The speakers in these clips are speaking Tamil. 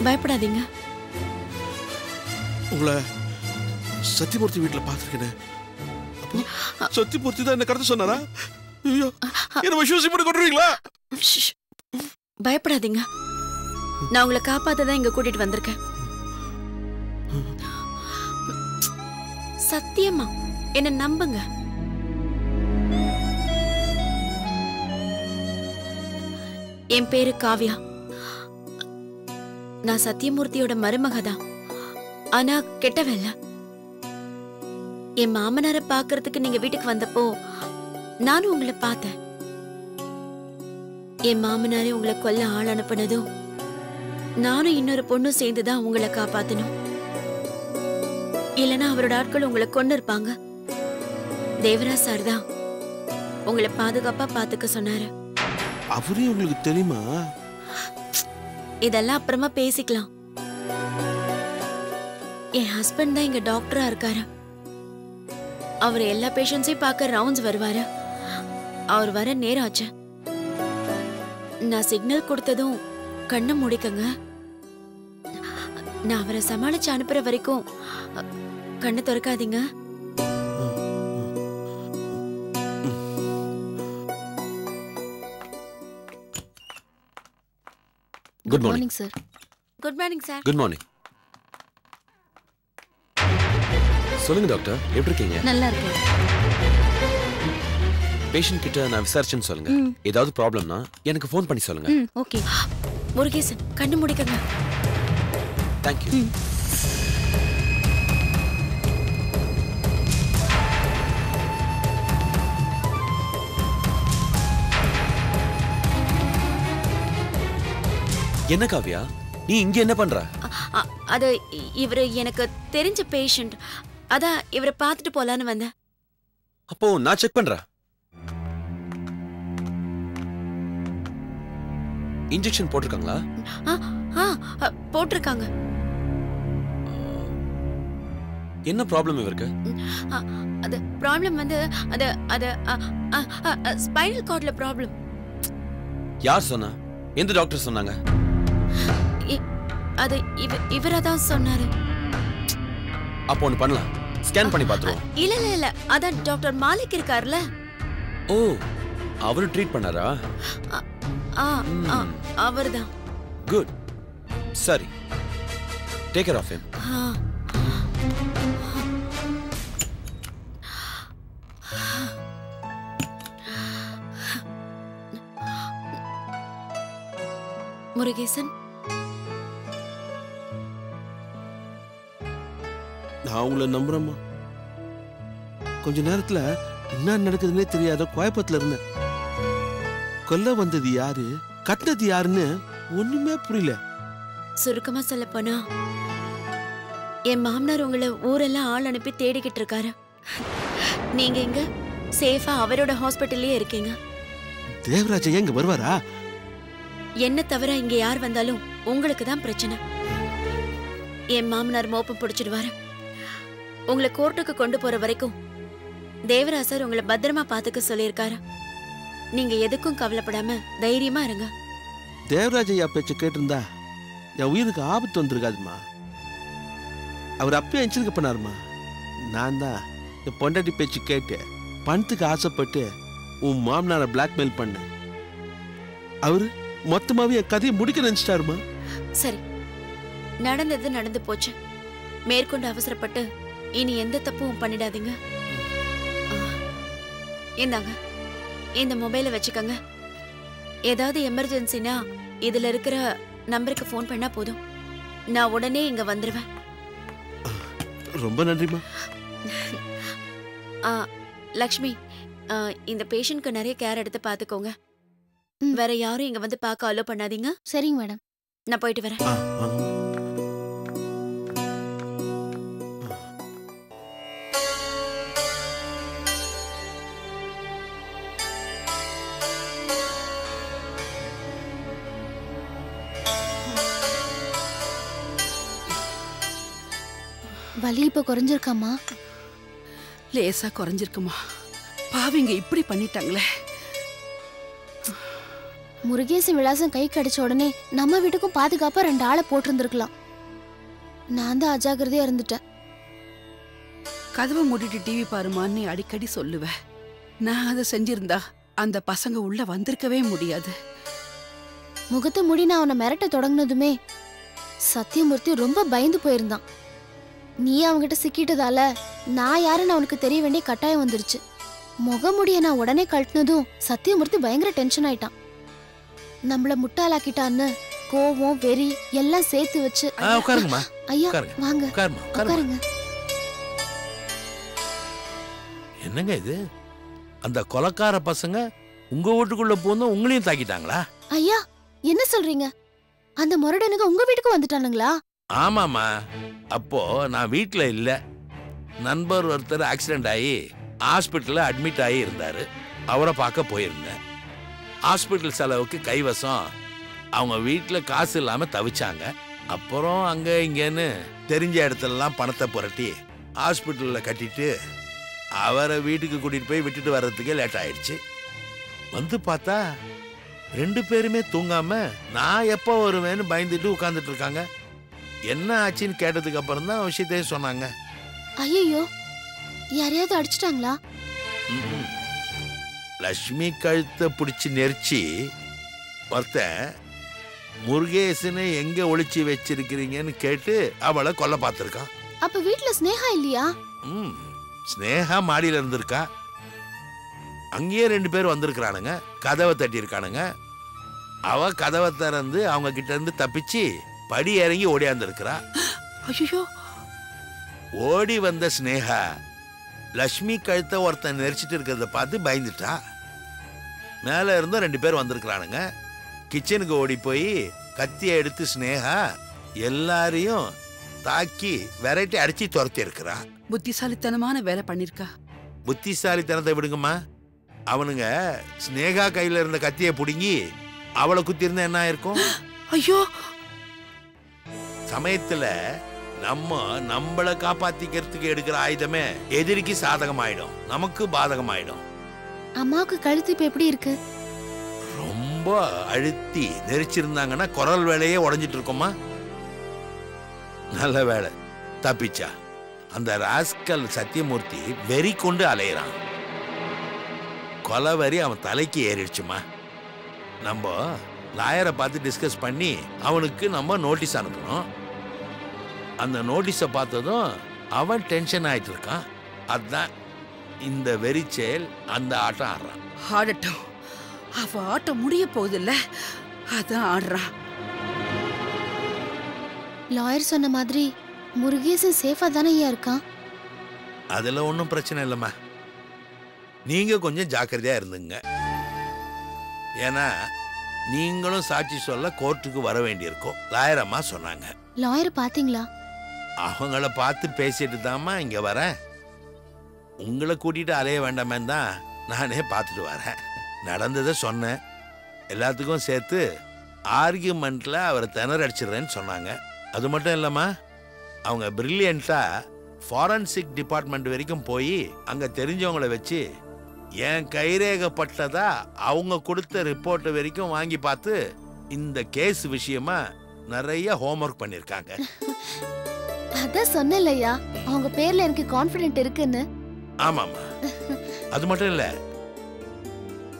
பயப்படாதீங்க. உங்களை சத்தியமூர்த்தி வீட்டுல பாத்துருக்கேன். சத்தியமூர்த்தி தான் என்ன கடத்த சொன்னாரா? ஐயோ, என்ன விசுவாசி பண்ணி கொண்டுறீங்களா? பயப்படாதீங்க. நான் உங்களை காப்பாத்ததான் இங்க கூட்டிட்டு வந்திருக்கேன். சத்தியமா என்ன நம்புங்க. என் பேரு காவ்யா. நான் சத்தியமூர்த்தியோட மருமகதான். ஆனா கெட்டவல்ல. என் மாமனாரை பாக்குறதுக்கு நீங்க வீட்டுக்கு வந்தப்போ நானும் உங்களை பார்த்தேன். என் மாமனாரே உங்களை கொல்ல ஆள் அனுப்புனதும் நானும் இன்னொரு பொண்ணும் சேர்ந்துதான் உங்களை காப்பாத்தணும். இல்லனா அவரோட ஆட்கள் உங்களை கொண்டு இருப்பாங்க. தேவராஜ் சார் தான் உங்களை பாதுகாப்பா பாத்துக்க சொன்னாரு. அவரே உங்களுக்கு தெரியுமா? இதெல்லாம் அப்புறமா பேசிக்கலாம். என் ஹஸ்பண்ட் தான் இங்க டாக்டரா இருக்காரு. அவர் எல்லா பேஷண்ட்ஸையும் பார்க்க ரவுண்ட்ஸ் வருவாரு. அவர் வர நேரம் ஆச்சு. நான் சிக்னல் கொடுத்ததும் கண்ணை மூடிக்கங்க. நான் அவரை சமாளிச்சு அனுப்புற வரைக்கும் கண்ணை திறக்காதீங்க. Good morning sir. Good morning sir. Good morning. சொல்லுங்க டாக்டர், எப்படி இருக்கீங்க? நல்லா இருக்கேன். பேஷண்ட் கிட்ட நான் விசாரிச்சேன்னு சொல்லுங்க. ஏதாவது ப்ராப்ளம்னா எனக்கு ஃபோன் பண்ணி சொல்லுங்க. ஓகே. முருகேசன், கண்ணு மூடிக்கங்க. Thank you. என்ன காவ்யா, நீ இங்க என்ன பண்ற? அது இவரு எனக்கு தெரிஞ்ச பேஷண்ட். அதான் இவரை பார்த்துட்டு போலான்னு வந்தேன். அப்போ நான் செக் பண்றேன். இன்ஜெக்ஷன் போட்டிருக்காங்களா? போட்டிருக்காங்க. என்ன ப்ராப்ளம் இவருக்கு? அது ப்ராப்ளம் வந்து அது ஸ்பைனல் கார்ட்ல ப்ராப்ளம். யார் சொன்னா? எந்த டாக்டர் சொன்னாங்க? அது இவரா தான் சொன்னாரு. அப்போ ஒன்னு பண்ணலாம், ஸ்கேன் பண்ணி பாத்துருவோம். இல்ல அதான் டாக்டர் மாலிக் இருக்கார்ல. ஓ, அவரு ட்ரீட் பண்ணாரா? அவர்தான். குட். சரி, take care of him. Murugesan, நான் உங்களை நம்புறேம்மா. கொஞ்ச நேரத்துல என்ன நடக்குதுன்னே தெரியாத குழப்பத்துல இருந்தேன். கொல்ல வந்தது யாரு, கட்டினது யாருன்னு ஒண்ணுமே புரியல. சுருக்கமா சொல்ல போனா என் மாமனார் உங்களை ஊரெல்லாம் ஆள் அனுப்பி தேடிக்கிட்டு இருக்காரு. நீங்க இங்க சேஃபா அவரோட ஹாஸ்பிட்டல்லயே இருக்கீங்க. தேவராஜ் எங்க வருவாரா? என்ன தவிர இங்க யார் வந்தாலும் உங்களுக்கு தான் பிரச்சனை. என் மாமனார் மோப்பம் பிடிச்சிடுவாரு. உங்களை கோர்ட்டுக்கு கொண்டு போற வரைக்கும் தேவராஜ் சார் உங்களை பத்திரமா பாத்துக்க சொல்லியிருக்காரு. நீங்க எதுக்கும் கவலைப்படாம தைரியமா இருங்க. தேவராஜ் ஐயா பேச்ச கேட்டிருந்தா என் உயிருக்கு ஆபத்து வந்திருக்காதுமா. அவர் அப்பயே என்ச்சிருக்க பண்ணாருமா. நான் தான் என் பொண்டாட்டி பேச்சு கேட்டு பணத்துக்கு ஆசைப்பட்டு உன் மாமனாரை பிளாக்மெயில் பண்ண. அவரு மொத்தமாவே என் கதையை முடிக்க நினைச்சிட்டாருமா. சரி, நடந்தது நடந்து போச்சு. மேற்கொண்டு அவசரப்பட்டு இனி எந்த தப்பும் பண்ணிடாதீங்க. இந்தாங்க, இந்த மொபைலை வச்சுக்கோங்க. ஏதாவது எமர்ஜென்சினா இதுல இருக்கிற நம்பருக்கு ஃபோன் பண்ணா போதும். நான் உடனே இங்க வந்துருவேன். ரொம்ப நன்றிமா. லக்ஷ்மி, இந்த பேஷண்ட்க்கு நிறைய கேர் எடுத்து பாத்துக்கோங்க. வேற யாரும் இங்க வந்து பார்க்க அலோ பண்ணாதீங்க. சரிங்க மேடம். நான் போயிட்டு வரேன். வலி இப்ப குறைஞ்சிருக்காமா? லேசா குறைஞ்சிருக்குமா. பாவிங்க இப்படி பண்ணிட்டாங்களே. முருகேசன் விலாசம் கை கிடைச்ச உடனே நம்ம வீட்டுக்கும் பாதுகாப்பா 2 ஆளை போட்டிருந்திருக்கலாம். நான் தான் அஜாக்கிரதையா இருந்துட்டேன். கதவை மூடிட்டு டிவி பாருமான்னு அடிக்கடி சொல்லுவேன். நான் அதை செஞ்சிருந்தா அந்த பசங்க உள்ள வந்திருக்கவே முடியாது. முகத்தை மூடி நான் அவனை மிரட்ட தொடங்கினதுமே சத்தியமூர்த்தி ரொம்ப பயந்து போயிருந்தான். நீ அவன்கிட்ட சிக்கிட்டதால நான் யாருன்னு அவனுக்கு தெரிய வேண்டிய கட்டாயம் வந்துருச்சு. முகமுடிய நான் உடனே கழட்டினதும் சத்தியமூர்த்தி பயங்கர டென்ஷன் ஆயிட்டான். நம்மள முட்டாளாக்கிட்டான்னு கோவம் வெறி எல்லாம் சேர்த்து வச்சு உட்காருங்கம்மா. ஐயா உட்காருங்க. வாங்க உட்காருமா, உட்காருங்க. என்னங்க இது? அந்த கொலைக்கார பசங்க உங்க வீட்டுக்குள்ள போந்தும் உங்களையும் தாக்கிட்டாங்களா? ஐயா என்ன சொல்றீங்க? அந்த முரடனுங்க உங்க வீட்டுக்கு வந்துட்டானுங்களா? ஆமாமா. அப்போ நான் வீட்டுல இல்ல. நண்பர் ஒருத்தர் ஆக்சிடென்ட் ஆகி ஹாஸ்பிட்டல்ல அட்மிட் ஆகி இருந்தாரு. அவரை பார்க்க போயிருந்தேன். ஹாஸ்பிட்டல் செலவுக்கு கைவசம் அவங்க வீட்டுல காசு இல்லாம தவிச்சாங்க. அப்புறம் அங்க இங்கன்னு தெரிஞ்ச இடத்துலலாம் பணத்தை புரட்டி ஹாஸ்பிட்டல்ல கட்டிட்டு அவரை வீட்டுக்கு கூட்டிட்டு போய் விட்டுட்டு வர்றதுக்கே லேட் ஆயிடுச்சு. வந்து பார்த்தா 2 பேருமே தூங்காம நான் எப்போ வருவேன்னு பயந்துட்டு உட்கார்ந்துட்டு இருக்காங்க. என்ன ஆச்சுன்னு கேட்டதுக்கு அப்புறம் தான் விஷயத்தையும் சொன்னாங்க. ஐயோ யாரையாவது அடிச்சிட்டாங்களா? லட்சுமி கழுத்தை பிடிச்சி நெரிச்சி ஒருத்தன் முருகேசனை எங்க ஒளிச்சு வச்சிருக்கிறீங்கன்னு கேட்டு அவளை கொல்ல பார்த்திருக்கான். அப்ப வீட்ல ஸ்னேகா இல்லையா? ஸ்னேகா மாடியில இருந்திருக்கா. அங்கேயே 2 பேர் வந்திருக்கிறானுங்க. கதவை தட்டி இருக்கானுங்க. அவ கதவை திறந்து அவங்க கிட்ட இருந்து தப்பிச்சு படி இறங்கி ஓடியாந்துருக்கிறா. ஐயோ! ஓடி வந்த ஸ்னேகா லட்சுமி கழுத்தை ஒருத்தன் நெரிச்சிட்டு இருக்கிறத பார்த்து பயந்துட்டா. மேல இருந்தும் 2 பேர் வந்திருக்கிறானுங்க. கிச்சனுக்கு ஓடி போய் கத்தியை எடுத்து ஸ்னேகா எல்லாரையும் தாக்கி விரட்டி அடிச்சு துரத்தி இருக்கிறா. புத்திசாலித்தனமான வேலை பண்ணிருக்கா. புத்திசாலித்தனத்தை விடுங்கம்மா. அவனுங்க ஸ்னேகா கையில இருந்த கத்தியை புடுங்கி அவளை குத்தி இருந்தா என்ன ஆயிருக்கும்? ஐயோ! சமயத்துல நம்மளை காப்பாத்திக்கிறதுக்கு எடுக்கிற ஆயுதமே எதிரிக்கு சாதகமாயிடும், நமக்கு பாதகமாயிடும். அம்மாவுக்கு கழுத்து இப்ப எப்படி இருக்கு? ரொம்ப அழுத்தி நெரிச்சிருந்தாங்கன்னா குரல் வேலையே உடைஞ்சிட்டு இருக்குமா. நல்ல வேலை தப்பிச்சா. அந்த ராஸ்கல் சத்தியமூர்த்தி வெறி கொண்டு அலையிறான். கொலை வரி அவன் தலைக்கு ஏறிடுச்சுமா. நம்ம லாயரை பார்த்து டிஸ்கஸ் பண்ணி அவனுக்கு நம்ம நோட்டீஸ் அனுப்பணும். அந்த நோட்டீஸை பார்த்ததும் அவன் டென்ஷன் ஆயிட்டு இருக்கான். அதுதான் இந்த வெறி செயல். அந்த ஆட்டம் ஆடுறான். ஆடட்டும். அவ ஆட்டம் முடிய போகுதில்ல, அதான் ஆடுறான். லாயர் சொன்ன மாதிரி முருகேசன் சேஃபா தானே இருக்கான்? அதுல ஒன்றும் பிரச்சனை இல்லைம்மா. நீங்க கொஞ்சம் ஜாக்கிரதையா இருந்துங்க. ஏன்னா நீங்களும் சாட்சி சொல்ல கோர்ட்டுக்கு வர வேண்டியிருக்கும், லாயர் அம்மா சொன்னாங்க. லாயர் பாத்தீங்களா? அவங்கள பார்த்து பேசிட்டு தாம்மா இங்க வரேன். உங்களை கூட்டிட்டு அலைய வேண்டாமே தான் நானே பார்த்துட்டு வரேன். நடந்ததை சொன்னேன். எல்லாத்துக்கும் சேர்த்து ஆர்கியூமெண்ட்ல அவரை திணற அடிச்சிடுறேன்னு சொன்னாங்க. அது மட்டும் இல்லம்மா, அவங்க பிரில்லியண்டா ஃபாரன்சிக் டிபார்ட்மெண்ட் வரைக்கும் போய் அங்க தெரிஞ்சவங்களை வச்சு என் கைரேகப்பட்டதா அவங்க கொடுத்த ரிப்போர்ட் வரைக்கும் வாங்கி பார்த்து இந்த கேஸ் விஷயமா நிறைய ஹோம்ஒர்க் பண்ணிருக்காங்க. அதான் சொன்னலையா அவங்க பேர்ல எனக்கு கான்ஃபிடென்ட் இருக்குன்னு. ஆமாமா. அது மட்டும் இல்ல,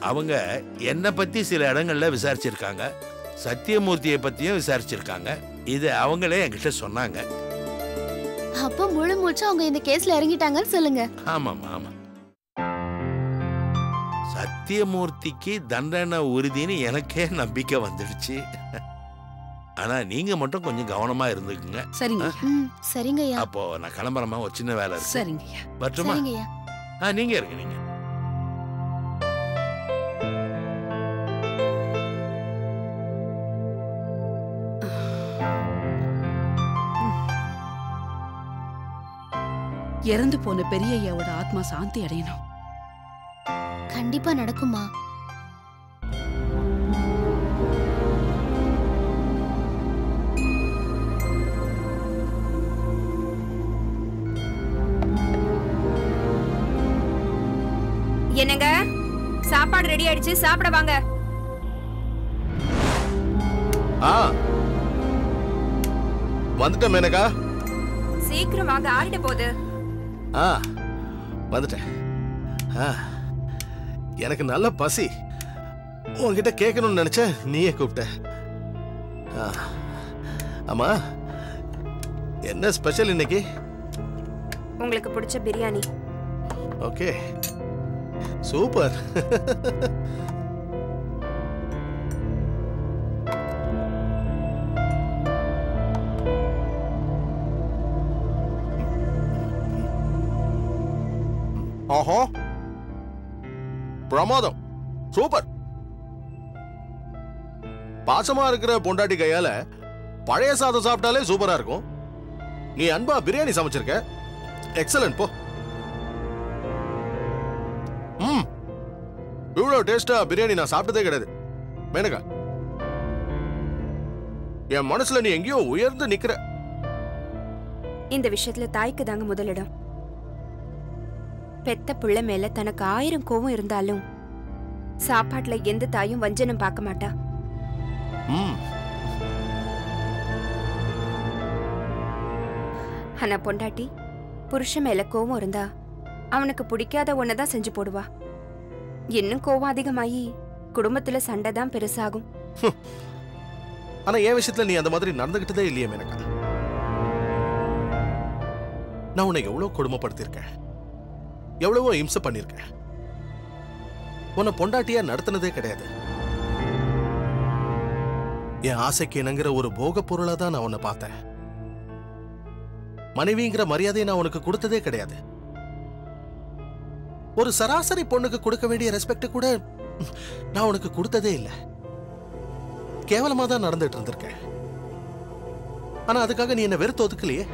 அவங்க என்ன பத்தி சில இடங்கள்ல விசாரிச்சிருக்காங்க, சத்தியமூர்த்தியை பத்தியும் விசாரிச்சிருக்காங்க. இது அவங்களே என்கிட்ட சொன்னாங்க. அப்ப முழு மூச்சு அவங்க இந்த கேஸ்ல இறங்கிட்டாங்கன்னு சொல்லுங்க. ஆமாமா ஆமா. சத்தியமூர்த்திக்கு தண்டனை உறுதின்னு எனக்கே நம்பிக்கை வந்துடுச்சு. ஆனா நீங்க மட்டும் கொஞ்சம் கவனமா இருந்துக்குங்க. சரிங்க. சரிங்கய்யா. அப்போ நான் கிளம்புறமா, ஒரு சின்ன வேலை இருக்கு. சரிங்கய்யா. வரட்டுமா? சரிங்கய்யா. நீங்க இருங்க. நீங்க இறந்து போன பெரியய்யாவோட ஆத்மா சாந்தி அடையணும். கண்டிப்பா நடக்குமா? என்னங்க, சாப்பாடு ரெடி ஆயிடுச்சு, சாப்பிட வாங்க. வந்துட்டேன் மேனகா. சீக்கிரம் வாங்க, ஆறிட போகுது. வந்துட்டேன். எனக்கு நல்ல பசி. உன்கிட்ட கேட்கணும்னு நினைச்சேன், நீயே கூப்பிட்ட. ஆமா, என்ன ஸ்பெஷல் இன்னைக்கு? உங்களுக்கு பிடிச்ச பிரியாணி. Okay, super. ஆஹா, பிரமாதம், சூப்பர். பாசமா இருக்கிற பொண்டாட்டி கையால பழைய சாதம் சாப்பிட்டாலே சூப்பரா இருக்கும். நீ அன்பா பிரியாணி சமைச்சிருக்க, எக்ஸலன்ட். போ. இவ்வளவு டேஸ்டா பிரியாணி நான் சாப்பிட்டதே கிடையாது மேனகா. என் மனசுல நீ எங்கேயோ உயர்ந்து நிக்கிற. இந்த விஷயத்துல தாய்க்கு தாங்க முதலிடம். பெத்த புள்ள மேல தனக்கு 1000 கோவம் இருந்தாலும் சாப்பாட்டுல எந்த தாயும் வஞ்சனம் பார்க்க மாட்டா. ஆனா பொண்டாட்டி புருஷன் மேல கோவம் இருந்தா அவனுக்கு பிடிக்காத ஒன்னதான் செஞ்சு போடுவா. இன்னும் கோவம் அதிகமாயி குடும்பத்துல சண்டை தான் பெருசாகும். ஆனா என் விஷயத்துல நீ அந்த மாதிரி நடந்துகிட்டதே இல்லையே மேனகா. நான் உன்னை எவ்வளவு கொடுமைப்படுத்திருக்கேன், எவ்வளவோ இம்சை பண்ணிருக்கேன். உன்னை பொண்டாட்டியா நடத்தினதே கிடையாது. என் ஆசைக்கு இணங்குற ஒரு போக பொருளா தான் நான் உன்னை பார்த்தேன். மனைவிங்கிற மரியாதையை நான் உனக்கு கொடுத்ததே கிடையாது. ஒரு சராசரி பொண்ணுக்கு கொடுக்க வேண்டிய ரெஸ்பெக்ட் கூட நான் உனக்கு கொடுத்ததே இல்லை. கேவலமா தான் நடந்துட்டு இருந்திருக்கேன். ஆனா அதுக்காக நீ என்ன வெறுத்து ஒதுக்கலையே.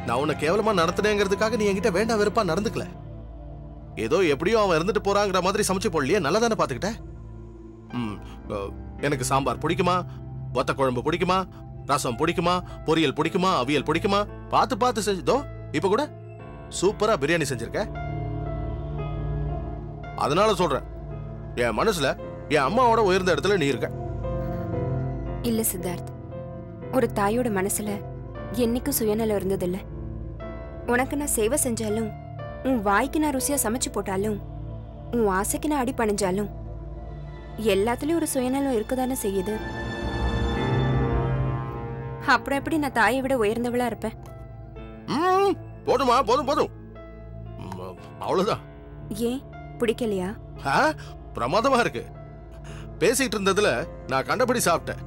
நான் உன்னை கேவலமா நடத்தினேங்கிறதுக்காக நீ என்கிட்ட வேண்டாம் வெறுப்பா நடந்துக்கல. ஏதோ எப்படியோ அவன் இருந்துட்டு போறாங்கிற மாதிரி சமைச்சு போடலையே, நல்லா தானே பாத்துக்கிட்ட. எனக்கு சாம்பார் பிடிக்குமா, வத்த குழம்பு பிடிக்குமா, ரசம் பிடிக்குமா, பொரியல் பிடிக்குமா, அவியல் பிடிக்குமா, பார்த்து பார்த்து செஞ்சதோ. இப்ப கூட சூப்பரா பிரியாணி செஞ்சிருக்க. அதனால சொல்றேன், என் மனசுல என் அம்மாவோட உயர்ந்த இடத்துல நீ இருக்க. இல்ல சித்தார்த், ஒரு தாயோட மனசுல என்னைக்கும் சுயநலம் இருந்ததில்ல. உனக்கு நான் சேவை செஞ்சாலும், உன் வாய்க்கு நான் ருசியா சமைச்சு போட்டாலும், உன் ஆசைக்கு நான் அடி பணிஞ்சாலும் எல்லாத்துலயும் ஒரு சுயநலம் இருக்குதானே செய்யுது. அப்புறம் எப்படி நான் தாயை விட உயர்ந்தவளா இருப்பேன்? போதுமா, போதும் போதும், அவ்வளவுதான். ஏன் பிடிக்கலையா? பிரமாதமா இருக்கு. பேசிட்டு இருந்ததுல நான் கண்டபடி சாப்பிட்டேன்.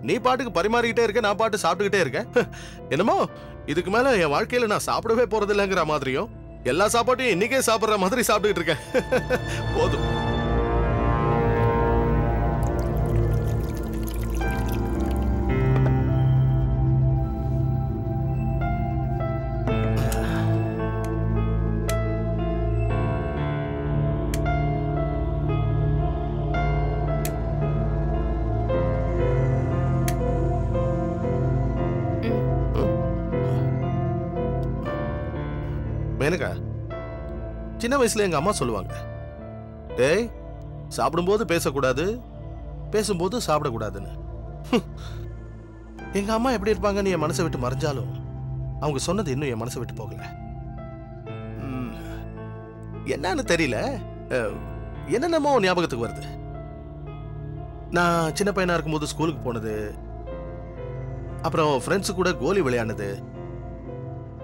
நீ பாட்டுக்கு பரிமாறிக்கிட்டே இருக்க, நான் பாட்டு சாப்பிட்டுக்கிட்டே இருக்கேன். என்னமோ இதுக்கு மேல என் வாழ்க்கையில நான் சாப்பிடவே போறது இல்லைங்கிற மாதிரியும், எல்லா சாப்பாட்டையும் இன்னைக்கே சாப்பிடுற மாதிரி சாப்பிட்டுக்கிட்டு இருக்கேன். போதும். மேனகா, சின்ன வயசுல எங்க அம்மா சொல்லுவாங்க, டேய் சாப்பிடும்போது பேசக்கூடாது, பேசும்போது சாப்பிடக்கூடாதுன்னு. எங்க அம்மா எப்படி இருப்பாங்கன்னு என் மனசை விட்டு மறைஞ்சாலும் அவங்க சொன்னது இன்னும் என் மனசை விட்டு போகல. என்னன்னு தெரியல, என்னென்னமோ ஞாபகத்துக்கு வருது. நான் சின்ன பையனா இருக்கும்போது ஸ்கூலுக்கு போனது, அப்புறம் ஃப்ரெண்ட்ஸு கூட கோலி விளையாடுனது,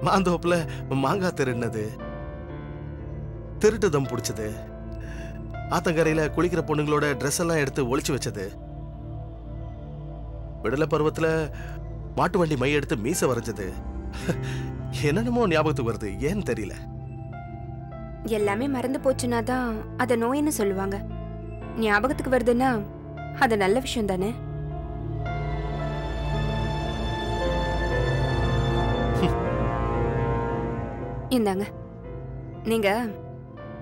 மாந்தோப்புல மாங்காய் திருடினது, திருட்டுதம் பிடிச்சது, ஆத்தங்கரையில குளிக்கிற பொண்ணுங்களோட ட்ரெஸ் எல்லாம் எடுத்து ஒளிச்சு வச்சது, விடலை பருவத்துல மாட்டு வண்டி மை எடுத்து மீச வரைஞ்சது, என்னென்னமோ ஞாபகத்துக்கு வருது. ஏன்னு தெரியல. எல்லாமே மறந்து போச்சுன்னா தான் அத நோயின்னு சொல்லுவாங்க. ஞாபகத்துக்கு வருதுன்னா அது நல்ல விஷயம் தானே? இந்தாங்க, நீங்க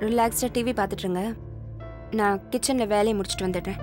ரிலாக்ஸ்டா டிவி பார்த்துட்டு இருங்க. நான் கிச்சன்ல வேலையை முடிச்சுட்டு வந்துடுறேன்.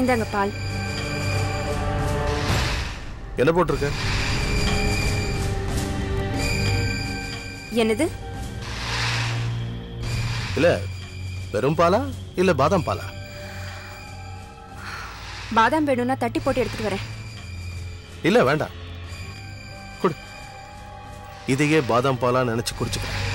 இந்தாங்க பால். என்ன போட்டிருக்க? என்னது? இல்ல வெறும் பாலா இல்ல பாதாம் பாலா? பாதாம் வேணும்னா தட்டி போட்டு எடுத்துட்டு வரேன். இல்ல வேண்டாம், குடு. இதையே பாதாம் பாலா நினைச்சு குடிச்சுக்கிறேன்.